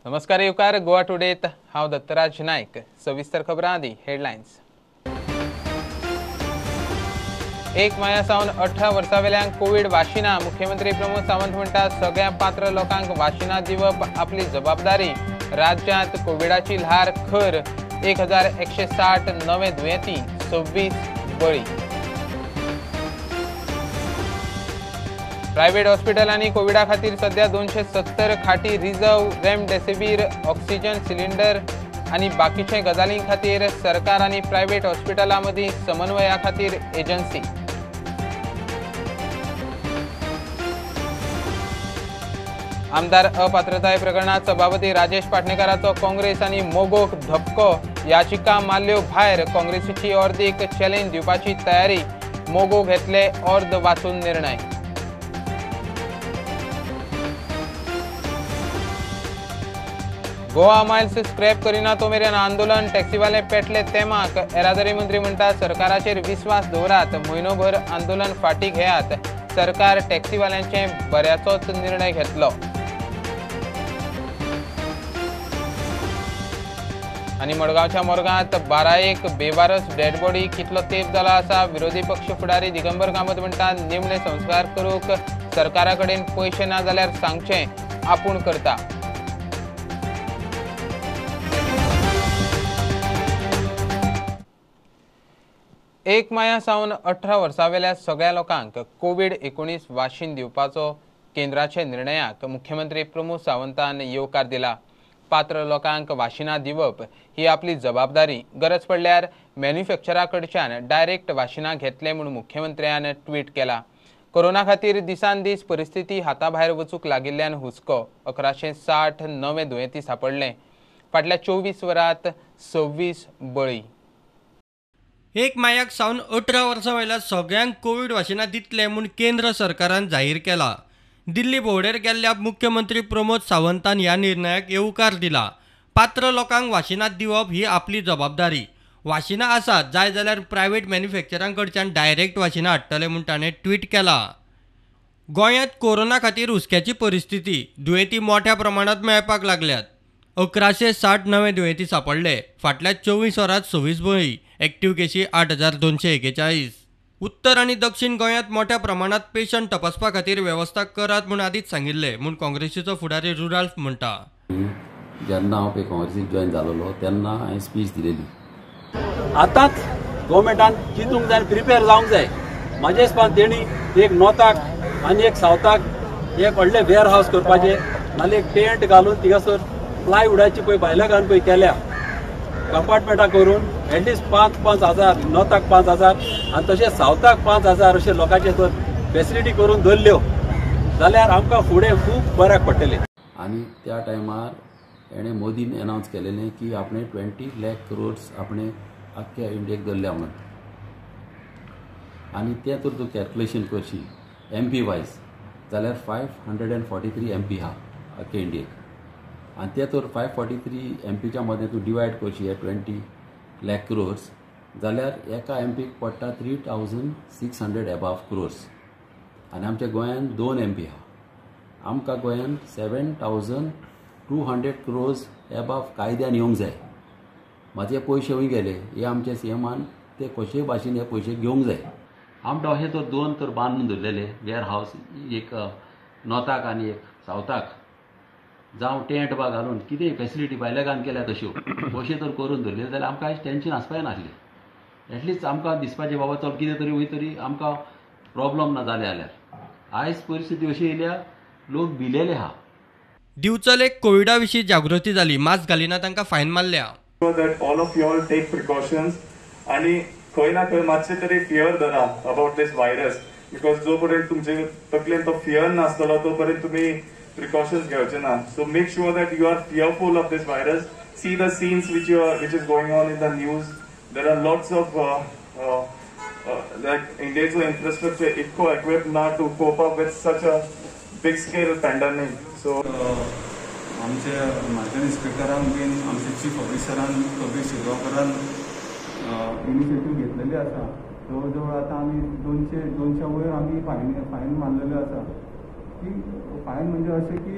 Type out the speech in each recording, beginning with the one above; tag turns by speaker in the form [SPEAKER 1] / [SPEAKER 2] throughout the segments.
[SPEAKER 1] नमस्कार येवकार गोवा टुडेत हांव दत्तराज नायक। सविस्तर खबरां आदी हेडलायन्स। 1 माया सावन 18 वर्सां वेल्यांक कोविड वाशिना। मुख्यमंत्री प्रमोद सावंत म्हणटा सगळ्या पात्र लोकांक वाशिना दिवप आपली जबाबदारी। राज्यांत कोविडाची ल्हार खर 1160 नवे दुयेंती 26 बळी। प्रायव्हेट हॉस्पिटलांनी कोविडा खातीर सध्या 270 खाटी रिझर्व, रेमडेसिवीर, ऑक्सिजन सिलिंडर आनी बाकीचे गजालीं खातीर सरकार आनी प्रायव्हेट हॉस्पिटलां मदीं समन्वया खातीर एजन्सी। आमदार अपात्रताय प्रकरणात सभापती राजेश पाटणेकराचो काँग्रेस आनी मोगोक धपको। याचिका मारल्यो भायर। काँग्रेसीची अर्दीक चॅलेंज दिवपाची तयारी। मोगो घेतले अर्द वाचून निर्णय। गोवा मायल्स स्क्रॅप करिना तो मेरेन आंदोलन। टॅक्सीवाले पेटले तेमाक। येरादारी मंत्री म्हणटा सरकाराचेर विस्वास दवरात। म्हयनोभर आंदोलन फाटी घेयात। सरकार टॅक्सीवाल्यांचे बऱ्याचोच निर्णय घेतलो। आनी मडगांवच्या मोरगांत 12 बेवारस डेड बॉडी। कितलो तेंप जाला आसा? विरोधी पक्ष फुडारी दिगंबर कामत म्हणटा निमणे संस्कार करूंक सरकारा कडेन पयशे ना जाल्यार सांगचे, आपूण करता। 1 माया सावन 18 वर्सां वेल्या सगळ्या लोकांक कोविड-19 वाशीन दिवपाचो केंद्राचे निर्णयाक मुख्यमंत्री प्रमोद सावंतान येवकार दिला। पात्र लोकांक वाशिना दिवप ही आपली जबाबदारी। गरज पडल्यार मॅन्युफॅक्चरा कडच्यान डायरेक्ट वाशिना घेतले म्हूण मुख्यमंत्र्यान ट्वीट केला। कोरोना खातीर दिसान दीस परिस्थिती हाताभायर वचूंक लागिल्ल्यान हुस्को। 1160 नवे दुयेंती सांपडले। फाटल्या 24 वरांत 26 बळी।
[SPEAKER 2] 1 मायाक सावन 18 वर्सां वयल्या सगळ्यांक कोविड वाशिना दितले म्हूण केंद्र सरकारान जाहीर केला। दिल्ली भोंवडेर गेल्ल्या मुख्यमंत्री प्रमोद सावंतान ह्या निर्णयाक येवकार दिला। पात्र लोकांक वाशिना दिवप ही आपली जबाबदारी। वाशिना आसात जाय जाल्यार प्रायव्हेट मॅन्युफॅक्चरां कडच्यान डायरेक्ट वाशिना हाडटले म्हूण ताणें ट्वीट केला। गोंयांत कोरोना खातीर हुस्क्याची परिस्थिती। दुयेंती मोठ्या प्रमाणांत मेळपाक लागल्यात। 1160 नवे दुयेंती सांपडले। फाटल्या 24 वरांत 26 बळी। एक्टिव्ह केसी 8241। उत्तर आनी दक्षिण गोंयांत मोठ्या प्रमाणात पेशंट तपासपा खातीर वेवस्था करात म्हूण आदींच सांगिल्ले म्हूण काँग्रेसीचो फुडारी रुराल्फ म्हणटा।
[SPEAKER 3] जेन्ना हांव पळय काँग्रेसीक जॉयन जालोलो तेन्ना हांवें स्पीच दिलेली।
[SPEAKER 4] आतांच गव्हर्मेंटान चिंतूंक जाय, प्रिपेर जावंक जाय। म्हाजे हिसपान तेणी एक नॉर्थाक आनी एक सावथाक एक व्हडले वेअर हावस करपाचे, नाल्यार एक टेंट घालून थिगासर प्लायवुडाची पळय भायल्या घालून पळय केल्या कंपार्टमेंटां करून एटलिस्ट 5,000 नॉर्थाक 5,000 आनी तशें सावथाक 5,000 अशे लोकांचे तर फॅसिलिटी करून दवरल्यो जाल्यार आमकां फुडें खूब बऱ्याक पडटलें।
[SPEAKER 3] आनी त्या टायमार एणे मोदीन अनावन्स केलेलें की आपणे 20 लाख करोड्स आपणे आख्ख्या इंडियेक धरल्या म्हणून। आनी तें तर तूं कॅल्क्युलेशन करशी MP वायज जाल्यार 543 MP आहा आख्ख्या इंडियेक। आनी ते तर 543 MPच्या मदें तूं डिवायड करशी हे 20 लाख करोड्स जाल्यार एका MPक पडटा 3600 अबाव करोड्स। आनी आमच्या गोंयांत 2 MP आहा। आमकां गोंयांत 7200 करोड्स अबाव कायद्यान येवंक जाय। मात हे पयशे खंय गेले हे आमच्या CMान ते कशे भाशेन हे पयशे घेवंक जाय। आमकां अशें तर 2 तर बांदून दवरलेले वेअर हावस, एक नॉर्थाक आनी एक सावथाक। जावं टेंट बा घालून कितें फॅसिलिटी भायल्या घालून केल्या तश्यो अशें तर करून दवरले जाल्यार आमकां आयज टेन्शन आसपाक नासलें। एटलिस्ट आमकां दिसपाचें बाबा चल कितें तरी वय तरी आमकां प्रॉब्लम ना जालें जाल्यार। आयज परिस्थिती अशी येयल्या लोक भिलेले आहा।
[SPEAKER 2] दिवचलेक कोविडा विशीं जागृती जाली। मास्क घालिना तांकां फायन मारल्या।
[SPEAKER 5] All of you all take precautions आनी खंय ना खंय मातशें तरी फियर धरा अबाउट दिस व्हायरस, बिकॉज जो पर्यंत तुमचे तकलेन तो फियर नासतलो तो पर्यंत तुमी precautions घेवचे ना। So make sure that you are fearful of this virus. See the scenes which is going on in the news. There are lots of like India's infrastructure equipped now to cope up with such a big scale pandemic. So
[SPEAKER 6] आमचे market इन्स्पेक्टरान bin आमचे chief ऑफिसरान सगळे शिरोकरान initiative घेतलेली आसा। जवळ जवळ आतां आमी 200 वयर आमी फायन मारलेले आसा। की फायन म्हणजे अशें की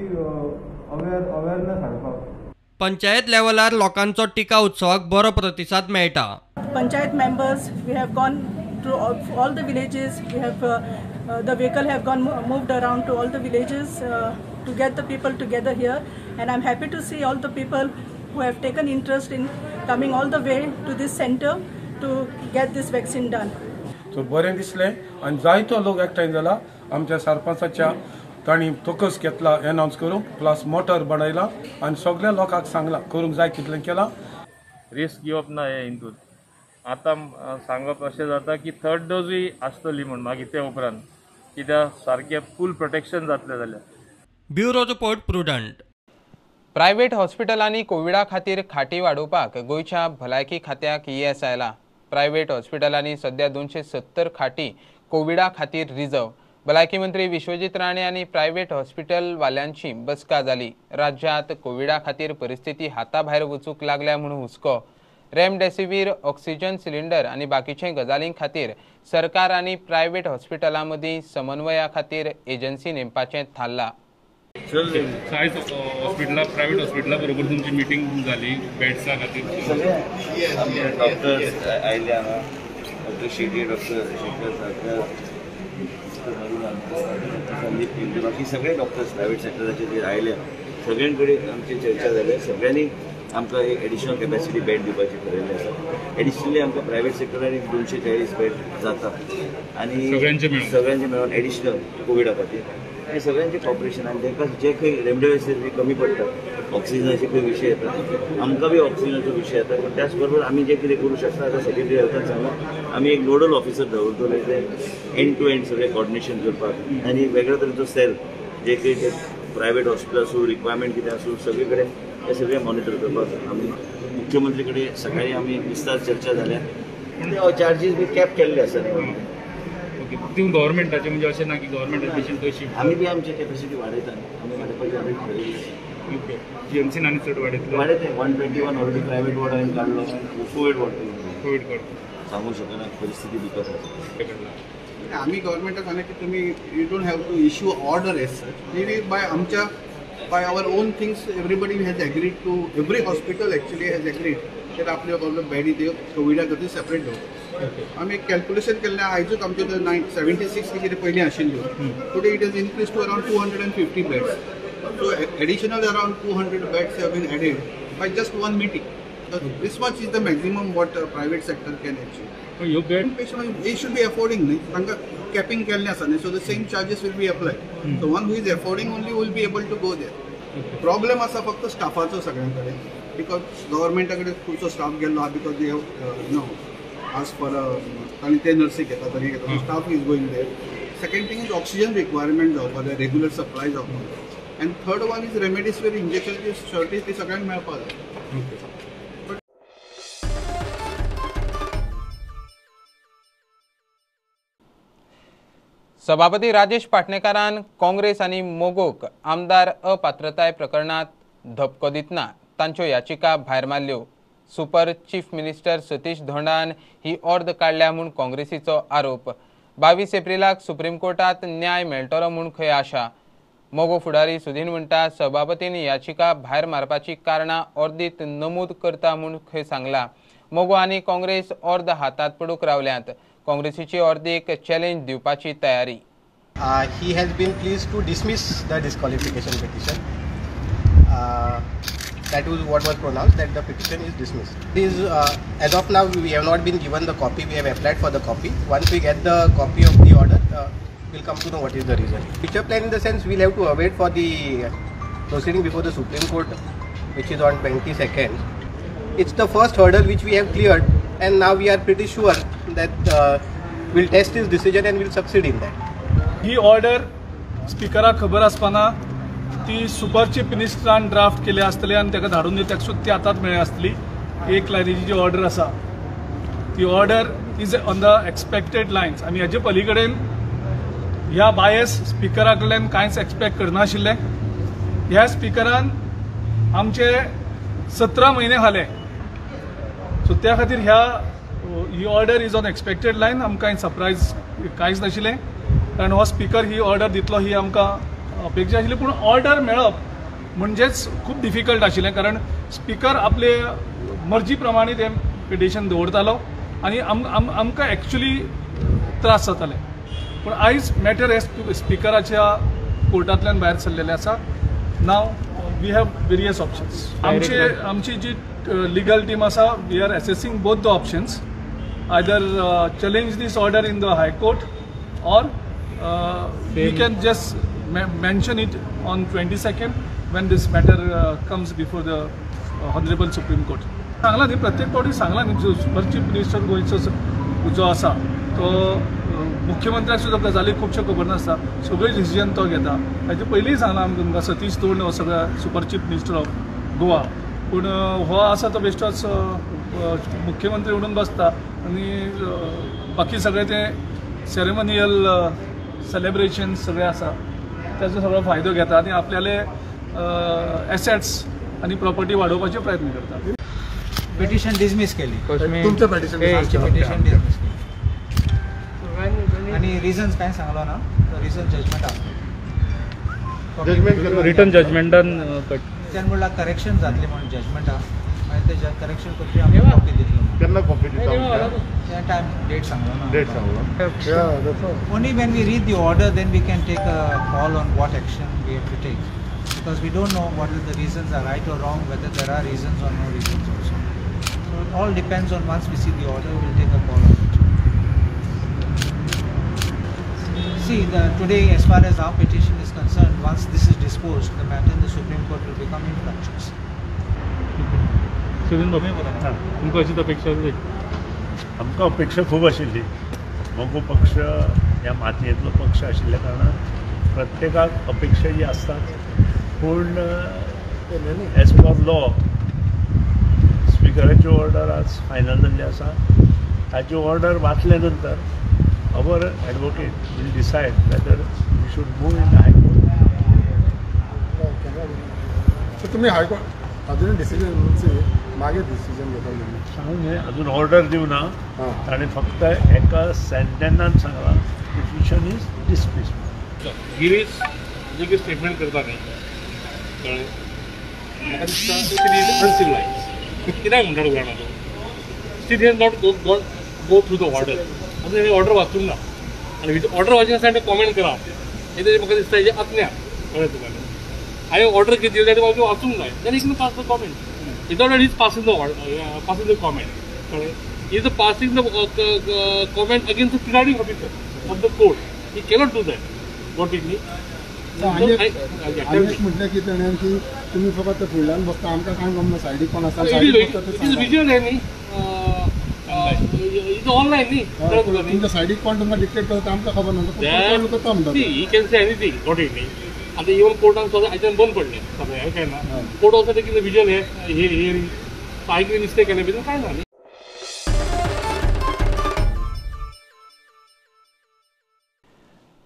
[SPEAKER 6] अवेअरनेस हाडपाक
[SPEAKER 2] पंचायत लेवलार लोकांचो टिका उत्सवाक बरो प्रतिसाद मेळटा.
[SPEAKER 7] Panchayat members, we have gone to all the villages. We have the vehicle have moved around to all the villages to get the people together here, and I'm happy to see all the people who have taken interest in coming all the way to this center to get this vaccine done.
[SPEAKER 8] So बरें दिसलें आनी जायतो लोक एकठांय जाला. आमच्या सरपंचाच्या तांणी तोकस घेतला एनाउन्स करूंक, प्लस मोटर बनयला आनी सगळ्या लोकांक सांगला करूंक जाय तितलें केलां.
[SPEAKER 9] रिस्क घेवप ना हे हितून. आतां सांगप अशें जाता की थर्ड डोजूय आसतली म्हूण मागीर ते उपरांत, कित्याक सारकें फूल प्रोटेक्शन जातलें जाल्यार.
[SPEAKER 2] Bureau report prudent.
[SPEAKER 1] प्रायव्हेट हॉस्पिटलांनी कोविडा खातीर खाटी वाडोवपाक गोंयच्या भलायकी खात्याक येस आयला. प्रायव्हेट हॉस्पिटलांनी सध्या 270 खाटी कोविडा खातीर रिझर्व. भलायकी मंत्री विश्वजीत राणे आनी प्रायव्हेट हॉस्पिटल वाल्यांची बसका जाली. राज्यांत कोविडा खातीर परिस्थिती हाता भायर वचूंक लागल्या म्हूण हुस्को. रेमडेसिवीर, ऑक्सिजन सिलिंडर आनी बाकीचे गजालीं खातीर सरकार आनी प्रायव्हेट हॉस्पिटलां मदीं समन्वया खातीर एजन्सी नेमपाचें थारलां.
[SPEAKER 9] सायज हॉस्पिटलां प्रायव्हेट हॉस्पिटलां बरोबर तुमची मिटींग जाली बेड्सा खातीर.
[SPEAKER 10] डॉक्टर्स आयले हांगा, डॉक्टर शेट्टी, डॉक्टर शेखर सारकर, संदीप पिंपे, बाकी सगळे डॉक्टर्स प्रायव्हेट सेक्टराचे जे आयले सगळ्यां कडेन आमची चर्चा जाली. सगळ्यांनी आमकां एक एडिशनल कॅपॅसिटी बेड दिवपाची थारायल्लें आसा. एडिशनली आमकां प्रायव्हेट सेक्टरान 240 बेड जाता आनी सगळ्यांचे मेळून एडिशनल कोविडा खातीर आनी सगळ्यांचें कॉपरेशन आनी तांकां जे खंय रेमडेसिवीर कमी पडटा, ऑक्सिजनाचे खंय विशय येता, आमकां बी ऑक्सिजनाचो विशय येता. पूण त्याच बरोबर आमी जे कितें करूं शकता आतां सेक्रेटरी हेल्थान सांगून आमी एक नोडल ऑफिसर दवरतले ते एंड टू एंड सगळें कॉर्डिनेशन करपाक आनी वेगळ्या तरेचो सेल जे कितें ते प्रायव्हेट हॉस्पिटल आसूं, रिक्वायरमेंट कितें आसूं, सगळे कडेन हे सगळें मॉनिटर करपाक आमी मुख्यमंत्री कडेन सकाळी आमी विस्तार चर्चा जाल्या. ते चार्जीस बी कॅप केल्ले आसा.
[SPEAKER 9] ओके, ती गव्हर्मेंटाचे म्हणजे अशें ना की गव्हर्मेंटाचे पेशंट थंय शिफ्ट.
[SPEAKER 10] आमी बी आमची कॅपॅसिटी वाडयता. आमी वाडोवपाची ऑलरेडी थारायल्ली आसा.
[SPEAKER 9] ओके, जीएमसीन आनी चड वाडयतले.
[SPEAKER 10] वाडयते 121 ऑलरेडी प्रायव्हेट वॉर्ड हांवें काडलो. कोवीड वॉर्ड
[SPEAKER 9] कोवीड करता
[SPEAKER 10] सांगू शकना परिस्थिती बिकॉज आसा.
[SPEAKER 11] आम्ही गव्हर्नमेंटाक सांगले की तुम्ही you don't have to issue order as such. Maybe आमच्या by our own things everybody has agreed to, every hospital actually has agreed तर आपले प्रॉब्लेम बेडी दिव कोविडा खातीर सेपरेट दवरप. आमी एक कॅल्क्युलेशन केल्लें आयजूच आमचे 76 कितें पयलीं आशिल्ल्यो, today it is increase to around 250 beds. So additional around 200 beds have been added by just one meeting. So this much is the maximum what private sector can achieve.
[SPEAKER 9] So your bed
[SPEAKER 11] patient they should be affording. Tanga capping kelne asane, so the same charges will be applied. So one who is affording only will be able to go there. Problem asa फक्त स्टाफाचो सगळ्यांकडे, because गव्हर्नमेंटाकडे खुबसो staff गेल्लो because they have asked for आणि ते नर्सी घेता तरी घेता, staff is going there. Second thing is oxygen requirement for the regular supplies of. And third one is remdesivir injection की shortage ती सगळ्यांक मेळपाक जाय.
[SPEAKER 1] सभापती राजेश पाटणेकारान काँग्रेस आनी मोगोक आमदार अपात्रताय प्रकरणात धपको दितना तांच्यो याचिका भायर मारल्यो. सुपर चीफ मिनिस्टर सतीश धोंडान ही अर्द काडल्या म्हूण काँग्रेसीचो आरोप. 22 एप्रिलाक सुप्रीम कोर्टात न्याय मेळटलो म्हूण खंय आशा. मोगो फुडारी सुदीन म्हणटा सभापतीन याचिका भायर मारपाची कारणां अर्दीत नमूद करता म्हूण खंय सांगला. मोगो आनी काँग्रेस अर्द हातात पडूंक रावल्यात. काँग्रेसीची अर्दीक चॅलेंज दिवपाची तयारी.
[SPEAKER 12] He has been pleased to dismiss the disqualification petition. That was what was pronounced, that the petition is dismissed. As of now we have not been given the copy. We have applied for the copy. Once we get the copy of the order, we'll come to know what is the reason. Future plan in the sense we'll have to await for the proceeding before the Supreme Court, which is on 22nd. It's the first hurdle which we have cleared, and now we are pretty sure that we'll test his decision and we'll succeed in that.
[SPEAKER 13] ही order स्पिकराक खबर आसपाना ती super chief मिनिस्टरान draft केले आसतले आनी ताका धाडून दिवंक सुद्दां ती आतांच मेळ्ळी आसतली. एक लायनीची जी ऑर्डर आसा ती order is on the expected lines आनी हेजे पलीकडेन ह्या बायस स्पिकरा कडल्यान कांयच एक्सपेक्ट करनाशिल्ले. ह्या स्पिकरान आमचे 17 म्हयने खाले, सो त्या खातीर ही order is on expected line. आमकां कांय सरप्रायज कांयच नाशिल्लें कारण हो स्पिकर ही ऑर्डर दितलो ही आमकां अपेक्षा आशिल्ली. पूण ऑर्डर मेळप म्हणजेच खूप डिफिकल्ट आशिल्लें, कारण स्पीकर आपले मर्जी प्रमाणे ते पिटिशन दवरतालो आनी आमकां एक्चुली त्रास जाताले. पूण आयज मॅटर हे स्पीकराच्या कोर्टांतल्यान भायर सरलेले आसा. Now we have various options. आमची जी लीगल टीम आसा, we are assessing both the options. Either challenge this order in the high court or we can just mention it on 22nd when this matter comes before the Honorable Supreme Court. सांगला न्ही, प्रत्येक पावटी सांगला न्ही, जो super chief minister गोंयचो जो आसा तो मुख्यमंत्र्याक सुद्दां गजाली खुबश्यो खबर नासता, सगळे डिसिजन तो घेता. हाचे पयलींय सांगला आमकां सतीश तोंड हो सगळ्या super chief minister of Goa. पूण हो आसा तो बेश्टोच मुख्यमंत्री म्हणून बसता आनी बाकी सगळे ते सेरेमोनियल सेलिब्रेशन सगळे आसा त्याचो सगळो फायदो घेता आनी आपल्याले एसेट्स आनी प्रॉपर्टी वाडोवपाचे प्रयत्न करता.
[SPEAKER 14] पिटिशन डिसमिस केली.
[SPEAKER 8] तुमचं पिटिशन
[SPEAKER 14] डिसमिस केली आणि रिजन्स काय सांगलो ना, तो रिजन जजमेंट
[SPEAKER 9] रिटर्न जजमेंटान
[SPEAKER 14] त्यान म्हणला करेक्शन जातले म्हणून जजमेंट आहा आनी ते करेक्शन करपी आमकां कॉपी दितलो.
[SPEAKER 8] केन्ना कॉपी दिता?
[SPEAKER 14] त्या टायम डेट सांगलो ना.
[SPEAKER 8] डेट सांगलो.
[SPEAKER 14] Only when we read the order, then we can take a call on what action we have to take, because we don't know what the reasons are right or wrong, whether there are reasons or no reasons also. So it all depends on, once we see the order, we'll take a call on it. See, today, as far as our petition is concerned, once this is disposed, the matter in the Supreme Court will become infructuous.
[SPEAKER 9] तुमकां अशी अपेक्षा
[SPEAKER 15] आमकां अपेक्षा खूब आशिल्ली. मोगो पक्ष ह्या मातयेंतलो पक्ष आशिल्ल्या कारणान प्रत्येकाक अपेक्षा जी आसतात, पूण एज पर लॉ स्पिकराची ऑर्डर आज फायनल जाल्ली आसा. ताची ऑर्डर वाचल्या नंतर our advocate will decide whether we should move in the high court.
[SPEAKER 8] तुम्ही हायकोर्ट अजून डिसिजन मागे डिसिजन घेता
[SPEAKER 15] सांगून अजून ऑर्डर दिवना. ताणें फक्त एका सेंटेन्सान सांगला पिटिशन इज डिसमिस.
[SPEAKER 9] गिरीश जे कितें स्टेटमेंट करता न्ही, कळ्ळें, म्हाका दिसता अनसिविलायज. कित्याक म्हणटा जाणा तो, steel hedge not go through the order. आतां हे ऑर्डर वाचूंक ना आनी ऑर्डर वाचून आसा कॉमेंट करा, हे म्हाका दिसता हेजे आत्म्या. कळ्ळें तुमकां, हांवें ऑर्डर घेतली ताणें म्हाका वाचूंक जाय, जाल्यार एक pass the comment. Without that, he's passing the comment. He's passing the comment against the presiding officer of the court. He cannot do that. What it means?
[SPEAKER 8] म्हटलं की ताणें की तुम्ही फकत फुडल्यान बसता, आमकां कांय गमना सायडीक कोण आसा.
[SPEAKER 9] विजुअल आहे न्ही, इज ऑनलायन न्ही.
[SPEAKER 8] तुमच्या सायडीक कोण तुमकां डिक्टेट करता आमकां खबर ना.
[SPEAKER 9] He can say anything. What it mean. आता इवन कोर्टान सुद्दां आयच्यान बंद पडले सगळें, हें काय ना. Court also taking the visual hearing. कांय कितें मिस्टेक केलें भितर कांय ना न्ही.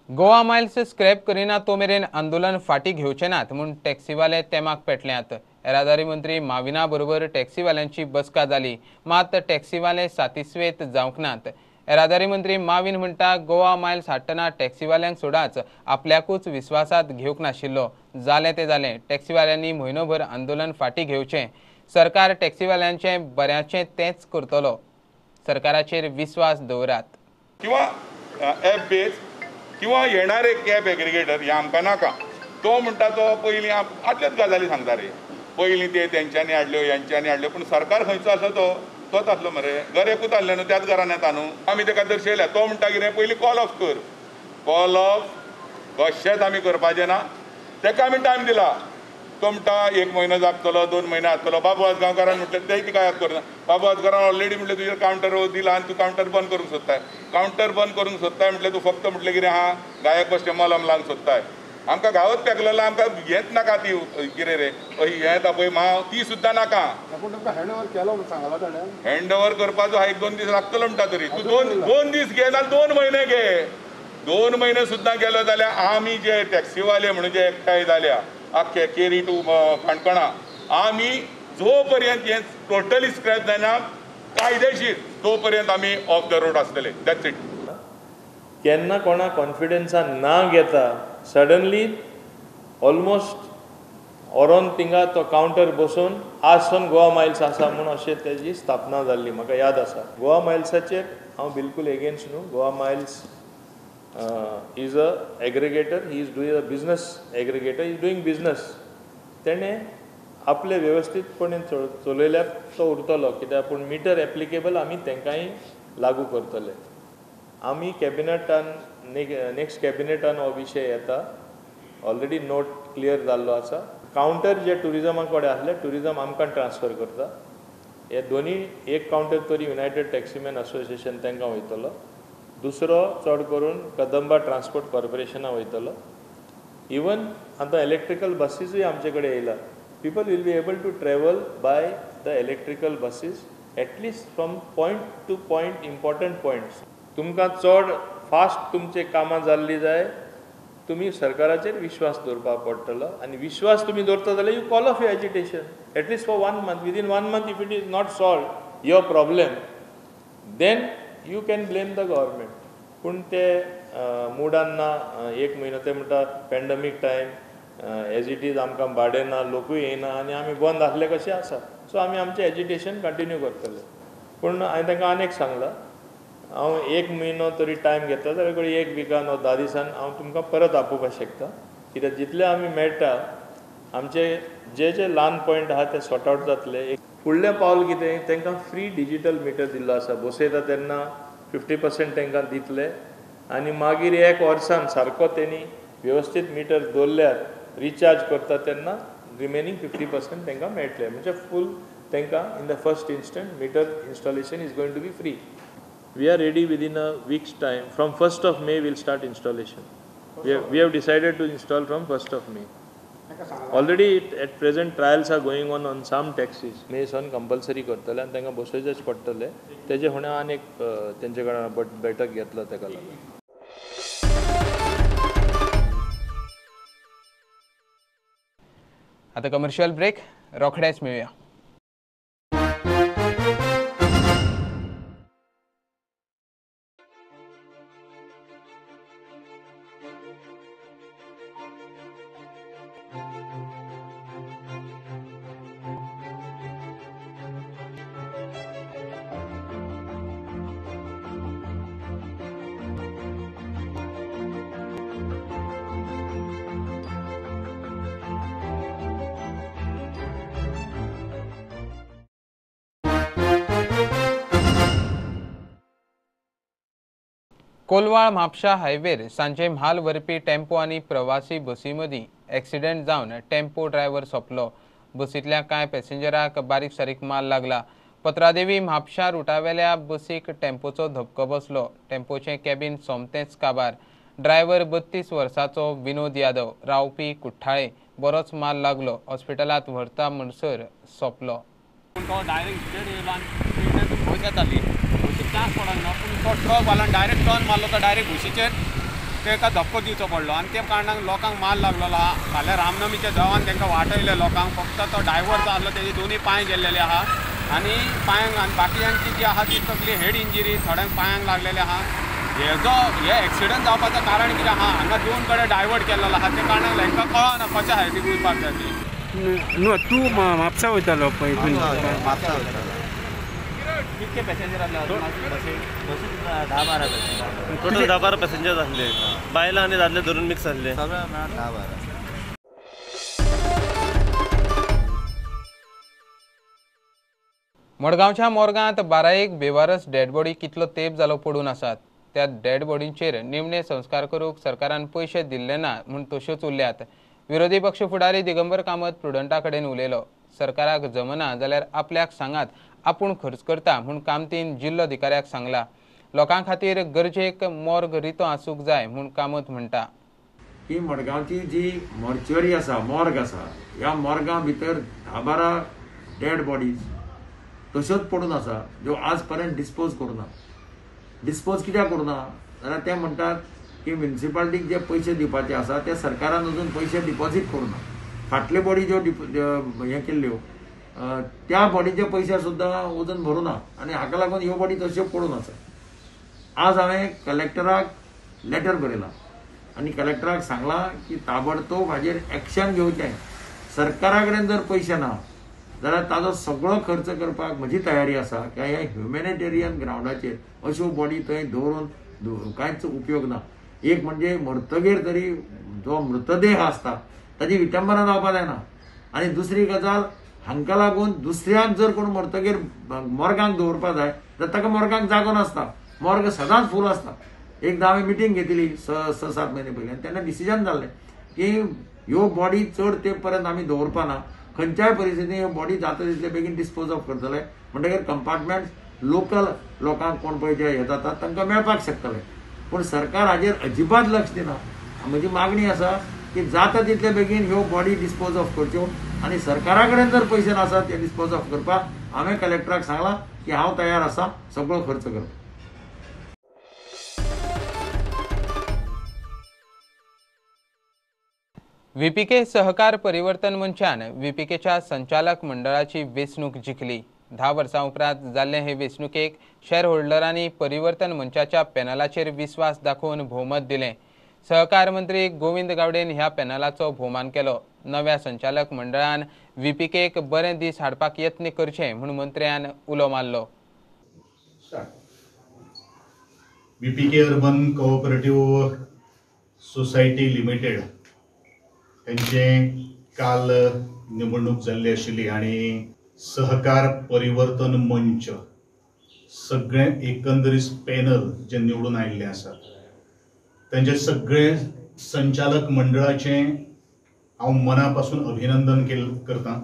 [SPEAKER 1] गोवा मायल्स स्क्रॅप करिना तो मेरेन आंदोलन फाटी घेवचे नात म्हूण टॅक्सीवाले तेमाक पेटल्यात. येरादारी मंत्री माविना बरोबर टॅक्सीवाल्यांची बसका जाली, मात टॅक्सीवाले सातिस्वेत जावंक नात. येरादारी मंत्री माविन म्हणटा, गोवा मायल्स हाडटना टॅक्सीवाल्यांक सोडाच, आपल्याकूच विस्वासात घेवंक नाशिल्लो. जालें तें जालें, टॅक्सीवाल्यांनी म्हयनोभर आंदोलन फाटी घेवचें. सरकार टॅक्सीवाल्यांचें बऱ्याचें तेंच करतलो. सरकाराचेर विस्वास दवरात.
[SPEAKER 16] किंवा एप बेज किंवा येणारे कॅब एग्रिगेटर हे आमकां नाका. तो म्हणटा तो पयलीं आदलेच गजाली सांगता रे, पयलीं ते तेंच्यांनी हाडल्यो यांच्यांनी हाडल्यो, पूण सरकार खंयचो आसा तोच आसलो मरे. घर एकूच आहलें न्हू, त्याच घरान येता न्हू. आमी ताका दर्शयल्या. तो म्हणटा कितें, पयलीं कॉल ऑफ कर. कॉल ऑफ कशेंच आमी करपाचें ना. ताका आमी टायम दिला. तो म्हणटा 1 म्हयनो जातलो, 2 म्हयने जातलो. बाबू आजगांवकारान म्हटलें तें तिका याद करना. बाबू आजगांवकारान ऑलरेडी म्हटलें तुजेर कावंटर दिला आनी तूं कावंटर बंद करूंक सोदताय. कावंटर बंद करूंक सोदताय म्हटलें तूं फक्त म्हटलें कितें आहा, गायक बसचें मलम लावंक सोदताय. आमकां गांवच पेकलेलो, आमकां हेंच नाका. ती कितें रे हें येता पळय माव, ती सुद्दां नाका.
[SPEAKER 8] पूण तुमकां हँड ओवर केलो सांगला ताणें.
[SPEAKER 16] हँड ओवर करपाचो हा 1-2 दीस लागतलो म्हणटा. तरी तूं 2 दीस घे ना, 2 म्हयने घे. 2 म्हयने सुद्दां गेलो जाल्यार आमी जे टॅक्सीवाले म्हणून जे एकठांय जाल्या आख्खे केरी टू काणकोणा, आमी जो पर्यंत हें टोटली स्क्रॅप जायना कायदेशीर तो पर्यंत आमी ऑफ द रोड आसतले. That's it.
[SPEAKER 9] केन्ना कोणा कॉन्फिडन्सान ना घेता सडनली ऑलमोस्ट
[SPEAKER 17] व्हरोन थिंगा तो कावंटर बसून आज सावन गोवा मायल्स आसा म्हणून अशें तेजी स्थापना जाल्ली म्हाका याद आसा. गोवा मायल्साचेर हांव बिलकूल एगेन्स्ट न्हू. Goa Miles is a aggregator, he is doing a business aggregator, is doing business. तेणें आपले वेवस्थीतपणे चलयल्यार तो उरतलो, कित्याक पूण मिटर एप्लिकेबल आमी तांकांय लागू करतले. आमी कॅबिनेटान नेक्स्ट कॅबिनेटान हो विशय येता. ऑलरेडी नोट क्लियर जाल्लो आसा. कावंटर जे टुरिजमा कडेन आसले, टुरिजम आमकां ट्रान्सफर करता. हे दोनी एक कावंटर तरी युनायटेड टॅक्सीमॅन असोसिएशन तांकां वयतलो, दुसरो चड करून कदंबा ट्रान्सपोर्ट कॉर्पोरेशना वयतलो. इवन आतां इलेक्ट्रिकल बसीसूय आमचे कडेन येयला. People will be able to travel by the electrical buses at least from point to point, important points. तुमकां चड फास्ट तुमचे कामां जाल्ली जाय, तुम्ही सरकाराचेर विश्वास दवरपाक पडटलो. आनी विश्वास तुम्ही दवरता जाल्यार you call off your agitation at least for 1 month. Within 1 month if it is not solve your problem, then you can blame the government. पूण ते मुडान ना. 1 म्हयनो ते म्हणटा pandemic time, as it is आमकां भाडें ना, लोकूय येयना आनी आमी बंद आसले कशें आसा. सो आमी आमचें एजिटेशन कंटिन्यू करतले. पूण हांवें तांकां आनीक सांगलां, हांव 1 म्हयनो तरी टायम घेता जाल्यार 1 विकान वा 10 दिसान हांव तुमकां परत आपोवपाक शकता. कित्याक जितले आमी मेळटा आमचे जे जे ल्हान पॉयंट आहा ते सॉर्ट आवट जातले. एक फुडलें पावल कितें, तांकां फ्री डिजिटल मिटर दिल्लो आसा. बसयता तेन्ना 50% तांकां दितले आनी मागीर 1 वर्सान सारको तेणी वेवस्थीत मिटर दवरल्यार रिचार्ज करता तेन्ना रिमेनींग 50% तांकां मेळटले. म्हणजे फूल तांकां in the first instant meter installation is going to be free. We are ready within a week's time. From 1st of May, we'll start installation. We have decided to install from 1st of May. Already at present trials are going on some taxis. May son compulsory करतले आनी तांकां बसोवचेच पडटले. तेजे फुडें आनी एक तेंचे कडेन बैठक घेतलो ताका लागून.
[SPEAKER 1] आता कमर्शियल ब्रेक, रोखडेच मेळुया. कोलवाळ म्हापशा हायवेर सांजे म्हाल व्हरपी टेम्पो आनी प्रवासी बसी मदीं एक्सिडेंट जावन टेम्पो ड्रायव्हर सोंपलो. बसींतल्या कांय पॅसेंजराक बारीक सारीक माल लागला. पत्रादेवी म्हापशा रुटावेल्या बसीक टेम्पोचो धपको बसलो. टेम्पोचें कॅबिन सोमतेंच काबार. ड्रायव्हर 32 वर्सांचो विनोद यादव, रावपी कुठ्ठाळे. बरोच माल लागलो. हॉस्पिटलांत व्हरता म्हणसर सोंपलो.
[SPEAKER 18] चान्स पडक ना, पूण तो ट्रक वाल्यान डायरेक्ट टर्न मारलो तर डायरेक्ट बशीचेर ताका धक्को दिवचो पडलो आनी त्या कारणान लोकांक माल लागलो आहा. फाल्यां रामनमीच्या जवान तांकां वाटयले लोकांक. फक्त तो ड्रायव्हर जो आसलो तेजे दोनूय पांय गेल्लेले आहा आनी पांयांक आनी बाकीच्यांची जी आहा ती तकली हेड इंजरी, थोड्यांक पांयांक लागलेले आहा. हे एक्सिडंट जावपाचें कारण कितें आहा, हांगा 2 कडेन डायवर्ट केल्लो आहा. त्या कारणान हांकां कळना कशा हायटीक वचपाक जाय ती.
[SPEAKER 19] न्हू तूं म्हापसा वयतालो पळय.
[SPEAKER 18] म्हापसा वयतालो. कितके पॅसेंजर आसले बसीन? 10-12 पॅसेंजर.
[SPEAKER 19] टोटल 10-12 पॅसेंजर आसले. बायलां आनी दादले धरून मिक्स आसले.
[SPEAKER 18] सगळे मेळून 10-12.
[SPEAKER 1] मडगांवच्या मोरगांत 12 बेवारस डेड बॉडी कितलो तेंप जालो पडून आसात. त्या डेड बॉडींचेर निमणे संस्कार करूंक सरकारान पयशे दिल्ले ना म्हूण तश्योच उरल्यात. विरोधी पक्ष फुडारी दिगंबर कामत प्रुडंटा कडेन उलयलो. सरकाराक जमना जाल्यार आपल्याक सांगात, आपूण खर्च करता म्हूण कामतीन जिल्लो अधिकाऱ्याक सांगला. लोकां खातीर गरजेक मॉर्ग रितो आसूंक जाय म्हूण कामत म्हणटा.
[SPEAKER 20] ही मडगांवची जी मॉर्च्युरी आसा, मॉर्ग आसा, ह्या मॉर्गां भितर 10-12 डेड बॉडीज तश्योच पडून आसा ज्यो आज पर्यंत डिस्पोज करूना. डिस्पोज कित्याक करूना जाल्यार ते म्हणटात की म्युनिसिपालिटीक जे पयशे दिवपाचे आसा ते सरकारान अजून पयशे डिपॉझीट करूना. फाटले बॉडी ज्यो हे केल्ल्यो त्या बॉडीचे पयशे सुद्दां अजून भरूना आनी हाका लागून ह्यो बॉडी तश्यो पडून आसा. आज हांवें कलेक्टराक लेटर बरयलां आनी कलेक्टराक सांगलां की ताबडतोब हाजेर एक्शन घेवचें. सरकारा कडेन जर पयशे ना जाल्यार ताजो सगळो खर्च करपाक म्हजी तयारी आसा की ह्या ह्युमॅनिटेरियन ग्रावंडाचेर अश्यो बॉडी थंय दवरून कांयच उपयोग ना. एक म्हणजे मरतगीर तरी जो मृतदेह आसता ताची विटंबना जावपाक जायना. आनी दुसरी गजाल हांकां लागून दुसऱ्याक जर कोण मरतगीर मॉर्गांक दवरपाक जाय जाल्यार ताका मॉर्गांक जागो नासता. मॉर्ग सदांच फूल आसता. एकदां हांवें मिटींग घेतली 6-7 म्हयने पयलीं आनी तेन्ना डिसिजन जाल्लें की ह्यो बॉडी चड तेंप पर्यंत आमी दवरपाना. खंयच्याय परिस्थितीन ह्यो बॉडी जाता तितले बेगीन डिस्पोज ऑफ करतले. म्हणटकीर कंपार्टमेंट लोकल लोकांक कोण पळय जे हे जातात तांकां मेळपाक शकतले. पूण सरकार हाजेर अजिबात लक्ष दिना. म्हजी मागणी आसा की जाता तितले बेगीन ह्यो बॉडी डिस्पोज ऑफ करच्यो आनी सरकारा कडेन जर पयशे नासत ते डिस्पोज ऑफ करपाक हांवें कलेक्टराक सांगलां की हांव तयार आसा सगळो खर्च करपाक.
[SPEAKER 1] व्हीपीके सहकार परिवर्तन मंचान व्हीपीकेच्या संचालक मंडळाची वेंचणूक जिखली. 10 वर्सां उपरांत जाल्ले हे वेंचणुकेक शेअर होल्डरांनी परिवर्तन मंचाच्या पॅनलाचेर विस्वास दाखोवन भोवमत दिलें. सहकार मंत्री गोविंद गावडेन ह्या पॅनलाचो भोवमान केलो. नव्या संचालक मंडळान व्हीपीकेक बरे दीस हाडपाक यत्न करचे म्हूण मंत्र्यान उलो मारलो.
[SPEAKER 21] व्हीपीके अर्बन कोऑपरेटिव्ह सोसायटी लिमिटेड त्यांचे काल निवडणूक जाल्ली आशिल्ली आनी सहकार परिवर्तन मंच सगळे एकंदरीत पॅनल जे निवडून आयिल्ले आसात त्यांचे सगळे संचालक मंडळाचे हांव मनापासून अभिनंदन करता.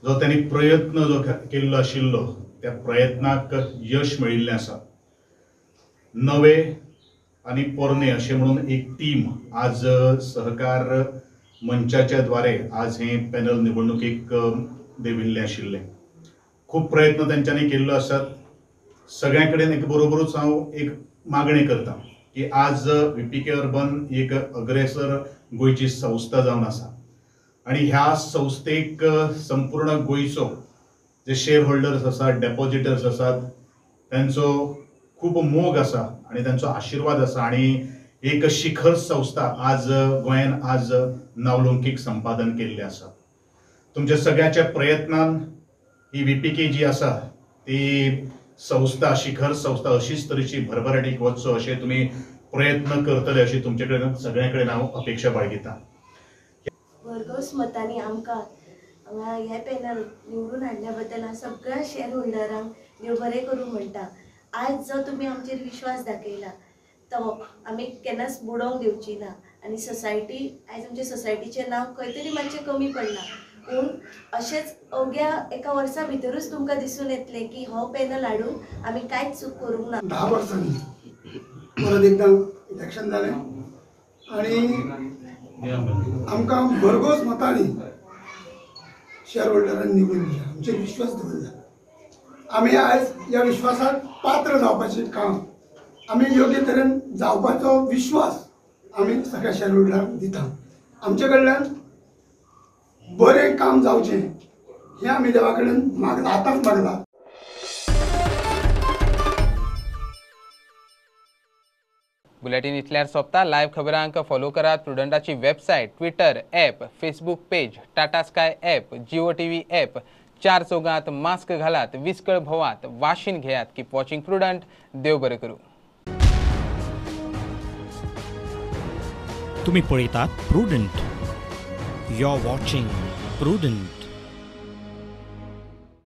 [SPEAKER 21] जो त्यांनी प्रयत्न जो केल्लो आशिल्लो त्या प्रयत्नाक यश मेळिल्लें आसा. नवे आनी पोरणे अशें म्हणून एक टीम आज सहकार मंचाच्या द्वारे आज हे पॅनल निवडणुकीक देविल्ले आशिल्ले. खूप प्रयत्न त्यांच्यानी केल्लो आसात. सगळ्यां कडेन एक बरोबरूच हांव एक मागणी करता की आज व्हीपीके अर्बन एक अग्रेसर गोंयची संस्था जावन आसा आनी ह्या संस्थेक संपूर्ण गोंयचो जे शेअर होल्डर्स आसात, डेपॉझिटर्स आसात त्यांचो खूप मोग आसा आनी त्यांचो आशिर्वाद आसा आनी एक शिखर संस्था आज गोंयान आज नावलौकीक संपादन केल्लें आसा. तुमच्या सगळ्याच्या प्रयत्नान ही व्हीपीके जी आसा ती संस्था शिखर संस्था अशीच तरेची भरभराटीक वचचो अशें तुमी प्रयत्न करतले अशी तुमचे कडेन सगळ्यां कडेन हांव अपेक्षा बाळगितां.
[SPEAKER 22] भरघोस मतांनी आमकां हांगा हे पॅनल निवडून हाडल्या बद्दल हांव सगळ्या शेअर होल्डरांक देव बरें करूं म्हणटा. आज जो तुमी आमचेर विश्वास दाखयला तो आमी केन्नाच बुडोवंक दिवची ना आनी सोसायटी आयज आमच्या सोसायटीचें नांव खंय तरी मातशें कमी पडना. पूण अशेंच अवघ्या एका वर्सा भितरूच तुमकां दिसून येतलें की हो पॅनल हाडून आमी कांयच चूक करूंक ना.
[SPEAKER 23] 10 वर्सांनी परत एकदा इलेक्शन जालें आनी आमकां भरघोस मतांनी शेअर होल्डरांनी निवडून दिला. आमचेर विश्वास दवरला. आमी आयज ह्या विश्वासाक पात्र जावपाचें काम आमी योग्य तरेन जावपाचो विश्वास आमी सगळ्या शेअर होल्डरांक दिता. आमचे कडल्यान बरें काम जावचें हें आमी देवा कडेन मागला, आतांच मागला.
[SPEAKER 1] बुलेटिन इतल्यार सोंपता. लायव्ह खबरांक फॉलो करात प्रुडंटाची website, Twitter, app, Facebook page, Tata Sky app, Jio TV app. 4 चौगांत मास्क घालात, विस्कळ भोवात, वाशीन घेयात. Keep watching prudent. देव बरें करूं.
[SPEAKER 24] तुम्ही पळयतात Prudent. You are watching prudent.